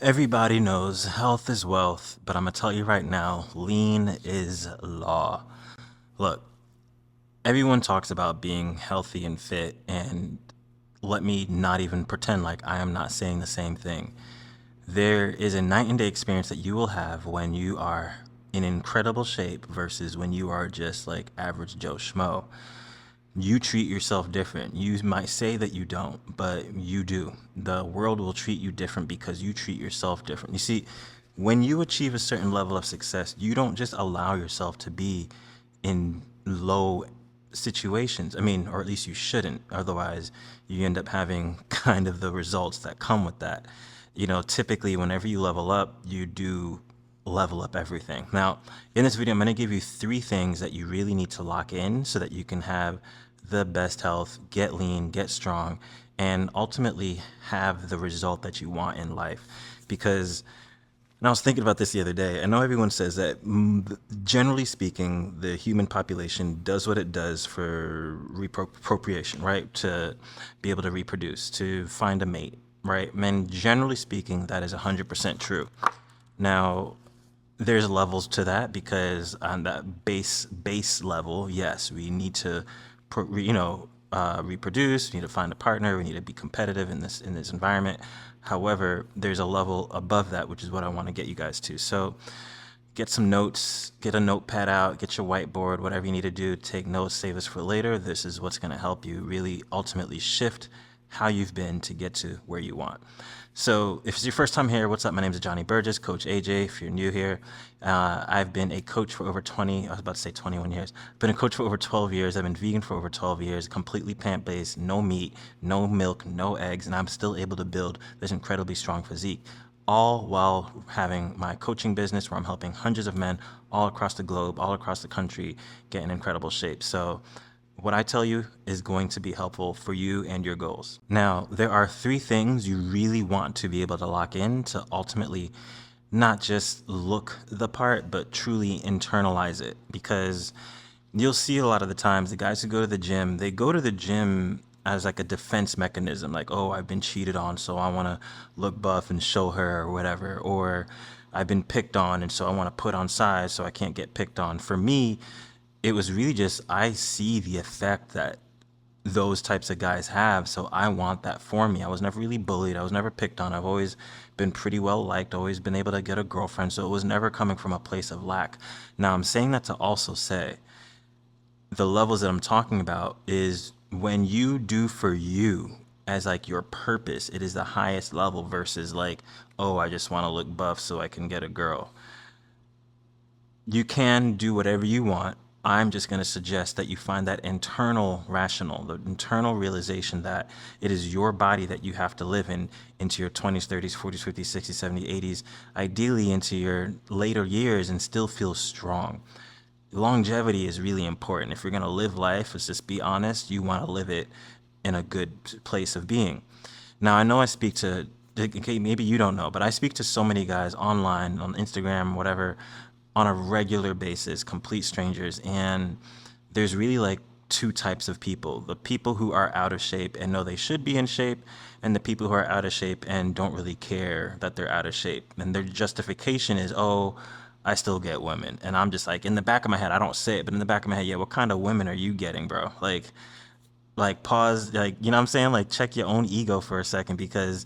Everybody knows health is wealth, but I'm gonna tell you right now, lean is law. Look, everyone talks about being healthy and fit, and let me not even pretend like I am not saying the same thing. There is a night and day experience that you will have when you are in incredible shape versus when you are just like average Joe Schmo. You treat yourself different. You might say that you don't, but you do. The world will treat you different because you treat yourself different. You see, when you achieve a certain level of success, you don't just allow yourself to be in low situations. I mean, or at least you shouldn't. Otherwise, you end up having kind of the results that come with that. Typically, whenever you level up, you do level up everything. Now, in this video, I'm going to give you 3 things that you really need to lock in so that you can have the best health, get lean, get strong, and ultimately have the result that you want in life. Because, and I was thinking about this the other day. I know everyone says that, generally speaking, the human population does what it does for procreation, right? To be able to reproduce, to find a mate, right? And generally speaking, that is 100% true. Now, there's levels to that because on that base level, yes, we need to, reproduce. We need to find a partner. We need to be competitive in this environment. However, there's a level above that, which is what I want to get you guys to. So, get some notes, get a notepad out, get your whiteboard, whatever you need to do. Take notes, save this for later. This is what's going to help you really ultimately shift how you've been to get to where you want. So if it's your first time here, what's up? My name is Johnny Burgess, Coach AJ. If you're new here, I've been a coach for over 20, I was about to say 21 years. I've been a coach for over 12 years. I've been vegan for over 12 years, completely plant-based, no meat, no milk, no eggs, and I'm still able to build this incredibly strong physique, all while having my coaching business where I'm helping hundreds of men all across the globe, all across the country get in incredible shape. So what I tell you is going to be helpful for you and your goals. Now, there are 3 things you really want to be able to lock in to ultimately not just look the part, but truly internalize it. Because you'll see a lot of the times the guys who go to the gym, they go to the gym as like a defense mechanism, like, oh, I've been cheated on, so I want to look buff and show her or whatever. Or I've been picked on, and so I want to put on size so I can't get picked on. For me, it was really just I see the effect that those types of guys have, so I want that for me. I was never really bullied. I was never picked on. I've always been pretty well liked, always been able to get a girlfriend, so it was never coming from a place of lack. Now, I'm saying that to also say the levels that I'm talking about is when you do for you as like your purpose, it is the highest level versus like, oh, I just want to look buff so I can get a girl. You can do whatever you want. I'm just going to suggest that you find that internal rational, the internal realization that it is your body that you have to live in into your 20s, 30s, 40s, 50s, 60s, 70s, 80s, ideally into your later years and still feel strong. Longevity is really important. If you're going to live life, let's just be honest, you want to live it in a good place of being. Now, I know I speak to, okay, maybe you don't know, but I speak to so many guys online, on Instagram, whatever, on a regular basis, complete strangers. And there's really like 2 types of people: the people who are out of shape and know they should be in shape, and the people who are out of shape and don't really care that they're out of shape. And their justification is, oh, I still get women. And I'm just like, in the back of my head, I don't say it, but in the back of my head, yeah, what kind of women are you getting, bro? Like pause, like, you know what I'm saying? Like, check your own ego for a second, because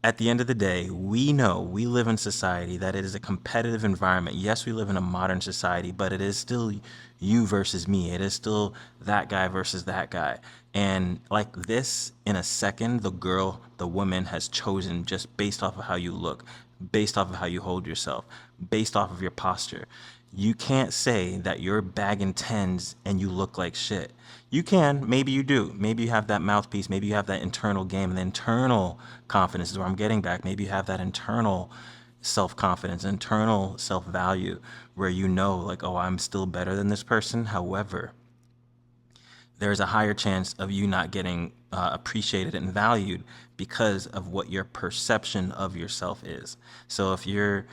at the end of the day, we know we live in society that it is a competitive environment. Yes, we live in a modern society, but it is still you versus me. It is still that guy versus that guy. And like this, in a second, the girl, the woman has chosen just based off of how you look, based off of how you hold yourself, based off of your posture. You can't say that you're bagging tens and you look like shit. You can, maybe you do. Maybe you have that mouthpiece. Maybe you have that internal game, and the internal confidence is where I'm getting back. Maybe you have that internal self confidence, internal self value, where you know, like, oh, I'm still better than this person. However, there's a higher chance of you not getting appreciated and valued because of what your perception of yourself is. So if you're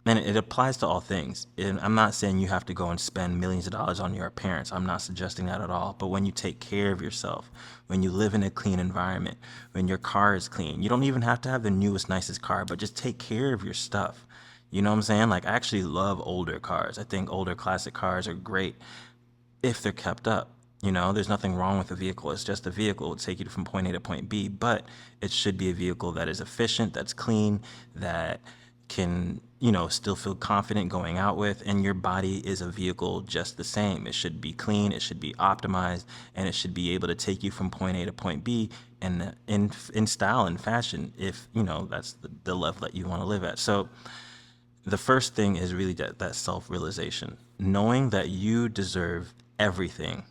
And it applies to all things. And I'm not saying you have to go and spend millions of dollars on your appearance. I'm not suggesting that at all. But when you take care of yourself, when you live in a clean environment, when your car is clean, you don't even have to have the newest, nicest car, but just take care of your stuff. You know what I'm saying? Like, I actually love older cars. I think older classic cars are great if they're kept up. You know, there's nothing wrong with a vehicle. It's just a vehicle. It'll take you from point A to point B, but it should be a vehicle that is efficient, that's clean, that can, still feel confident going out with. And your body is a vehicle just the same. It should be clean, it should be optimized, and it should be able to take you from point A to point B and in style and fashion if, that's the level that you want to live at. So the first thing is really that self-realization, knowing that you deserve everything.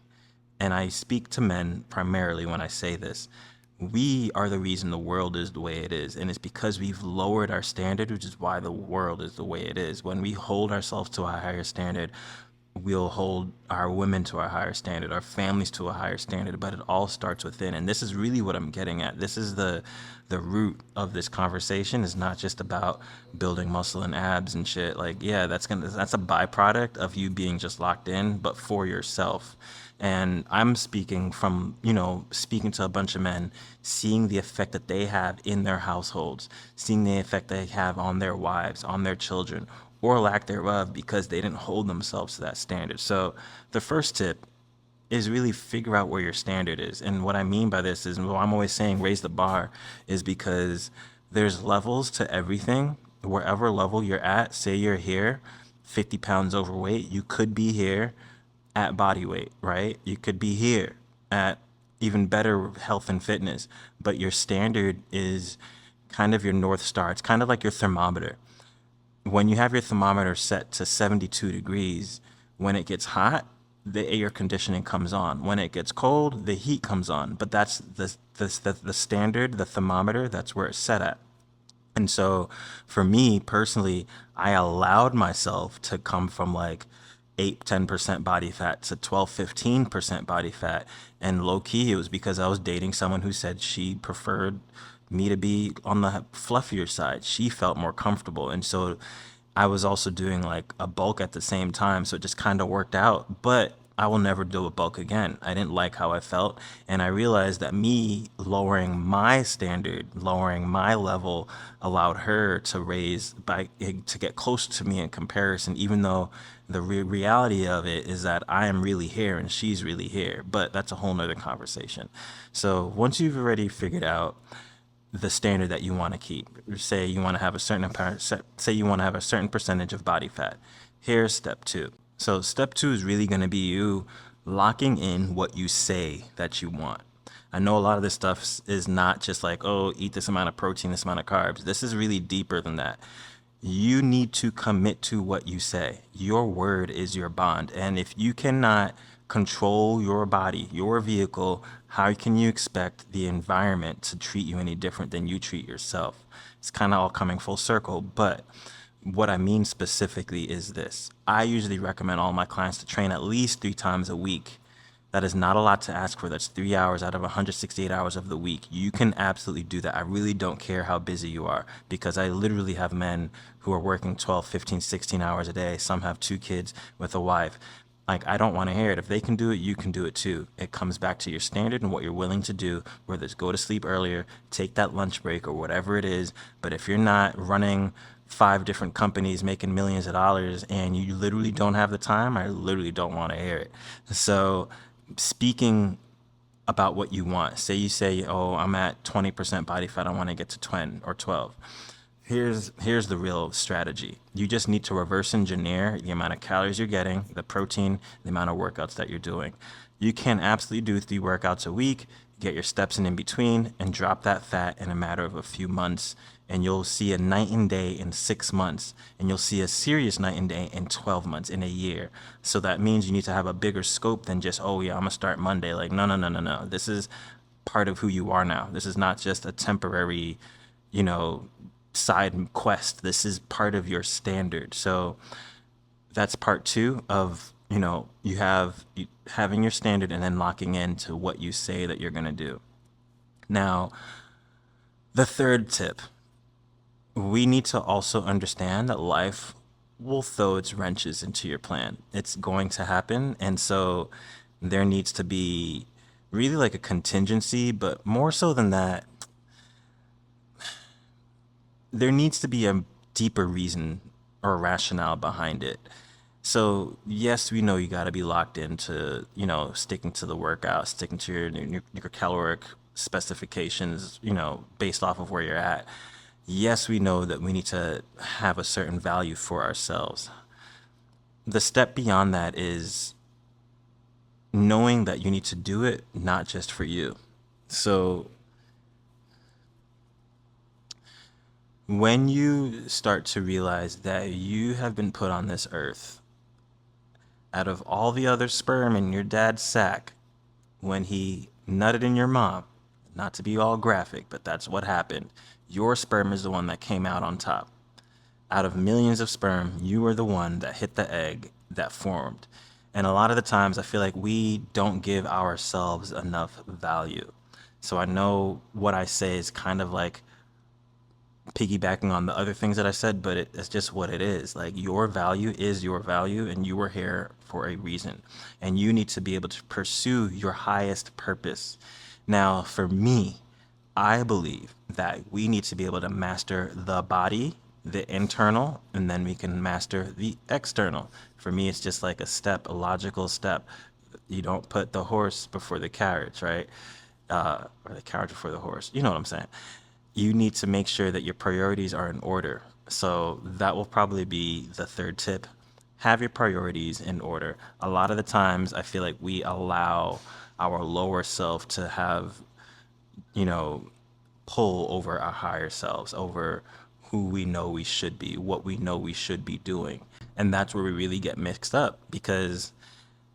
And I speak to men primarily when I say this. We are the reason the world is the way it is. And it's because we've lowered our standard, which is why the world is the way it is. When we hold ourselves to a higher standard, we'll hold our women to a higher standard, our families to a higher standard, but it all starts within. And this is really what I'm getting at. This is the root of this conversation. Is not just about building muscle and abs and shit. Like, yeah, that's a byproduct of you being just locked in, but for yourself. And I'm speaking from, speaking to a bunch of men, seeing the effect that they have in their households, seeing the effect they have on their wives, on their children, or lack thereof, because they didn't hold themselves to that standard. So the first tip is really figure out where your standard is. And what I mean by this is, I'm always saying raise the bar, is because there's levels to everything. Wherever level you're at, say you're here, 50 pounds overweight, you could be here at body weight, right? You could be here at even better health and fitness, but your standard is kind of your North Star. It's kind of like your thermometer. When you have your thermometer set to 72 degrees, when it gets hot, the air conditioning comes on. When it gets cold, the heat comes on. But that's the standard, the thermometer, that's where it's set at. And so for me personally, I allowed myself to come from like 8-10% body fat to 12-15% body fat. And low key, it was because I was dating someone who said she preferred me to be on the fluffier side. She felt more comfortable. And so I was also doing like a bulk at the same time. So it just kind of worked out. But I will never do a bulk again. I didn't like how I felt. And I realized that me lowering my standard, lowering my level, allowed her to to get close to me in comparison, even though the reality of it is that I am really here and she's really here. But that's a whole nother conversation. So once you've already figured out the standard that you want to keep, say you want to have a certain percentage of body fat, here's step two. So step two is really going to be you locking in what you say that you want. I know a lot of this stuff is not just like, oh, eat this amount of protein, this amount of carbs. This is really deeper than that. You need to commit to what you say. Your word is your bond. And if you cannot control your body, your vehicle, how can you expect the environment to treat you any different than you treat yourself? It's kind of all coming full circle, but what I mean specifically is this. I usually recommend all my clients to train at least 3 times a week. That is not a lot to ask for. That's 3 hours out of 168 hours of the week. You can absolutely do that. I really don't care how busy you are, because I literally have men who are working 12, 15, 16 hours a day. Some have 2 kids with a wife. Like, I don't want to hear it. If they can do it, you can do it too. It comes back to your standard and what you're willing to do, whether it's go to sleep earlier, take that lunch break, or whatever it is. But if you're not running 5 different companies making millions of dollars and you literally don't have the time, I literally don't want to hear it. So speaking about what you want, say you say, oh, I'm at 20% body fat, I want to get to 10 or 12. Here's the real strategy. You just need to reverse engineer the amount of calories you're getting, the protein, the amount of workouts that you're doing. You can absolutely do 3 workouts a week, get your steps in between, and drop that fat in a matter of a few months. And you'll see a night and day in 6 months. And you'll see a serious night and day in 12 months, in a year. So that means you need to have a bigger scope than just, oh yeah, I'm going to start Monday. Like, no. This is part of who you are now. This is not just a temporary, side quest. This is part of your standard. So that's part 2 of, having your standard and then locking into what you say that you're going to do. Now, the third tip, we need to also understand that life will throw its wrenches into your plan. It's going to happen. And so there needs to be really like a contingency, but more so than that, there needs to be a deeper reason or rationale behind it. So yes, we know you got to be locked into, sticking to the workout, sticking to your caloric specifications, based off of where you're at. Yes, we know that we need to have a certain value for ourselves. The step beyond that is knowing that you need to do it not just for you. So when you start to realize that you have been put on this earth out of all the other sperm in your dad's sack when he nutted in your mom, not to be all graphic, but that's what happened. Your sperm is the one that came out on top. Out of millions of sperm, you were the one that hit the egg that formed. And a lot of the times, I feel like we don't give ourselves enough value. So I know what I say is kind of like piggybacking on the other things that I said, but it's just what it is. Like, your value is your value, and you were here for a reason. And you need to be able to pursue your highest purpose. Now, for me, I believe that we need to be able to master the body, the internal, and then we can master the external. For me, it's just like a step, a logical step. You don't put the horse before the carriage, right? Or the carriage before the horse. You know what I'm saying? You need to make sure that your priorities are in order. So that will probably be the third tip. Have your priorities in order. A lot of the times, I feel like we allow our lower self to have, you know, pull over our higher selves, over who we know we should be, what we know we should be doing. And that's where we really get mixed up because,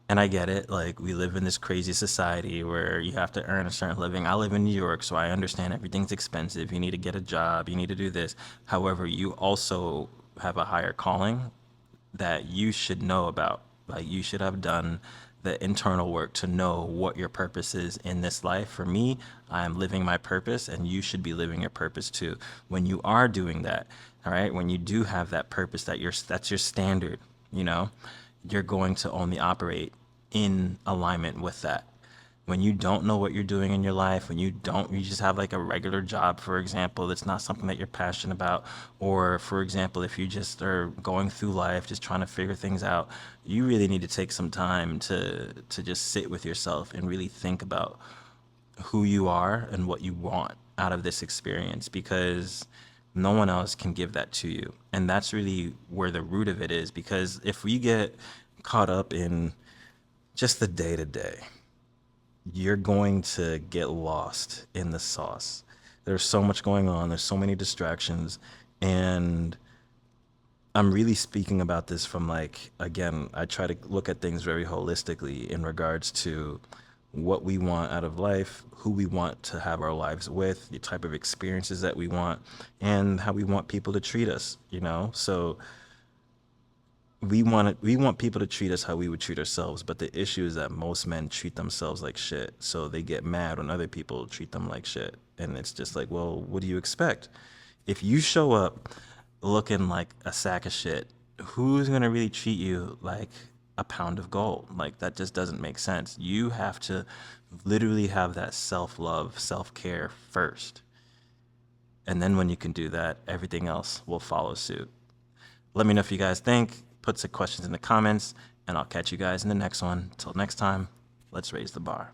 and I get it, like we live in this crazy society where you have to earn a certain living. I live in New York, so I understand everything's expensive. You need to get a job, you need to do this. However, you also have a higher calling that you should know about. Like, you should have done the internal work to know what your purpose is in this life. For me, I am living my purpose, and you should be living your purpose too. When you are doing that, all right, when you do have that purpose, that's your standard, you know, you're going to only operate in alignment with that. When you don't know what you're doing in your life, when you just have like a regular job, for example, that's not something that you're passionate about, or for example, if you just are going through life just trying to figure things out, you really need to take some time to just sit with yourself and really think about who you are and what you want out of this experience, because no one else can give that to you. And that's really where the root of it is, because if we get caught up in just the day to day, you're going to get lost in the sauce. There's so much going on, there's so many distractions, and I'm really speaking about this from, like, again, I try to look at things very holistically in regards to what we want out of life, who we want to have our lives with, the type of experiences that we want, and how we want people to treat us, you know? So we want people to treat us how we would treat ourselves, but the issue is that most men treat themselves like shit. So they get mad when other people treat them like shit. And it's just like, well, what do you expect? If you show up looking like a sack of shit, who's going to really treat you like a pound of gold? Like, that just doesn't make sense. You have to literally have that self-love, self-care first. And then when you can do that, everything else will follow suit. Let me know if you guys think. Put some questions in the comments, and I'll catch you guys in the next one. Till next time, let's raise the bar.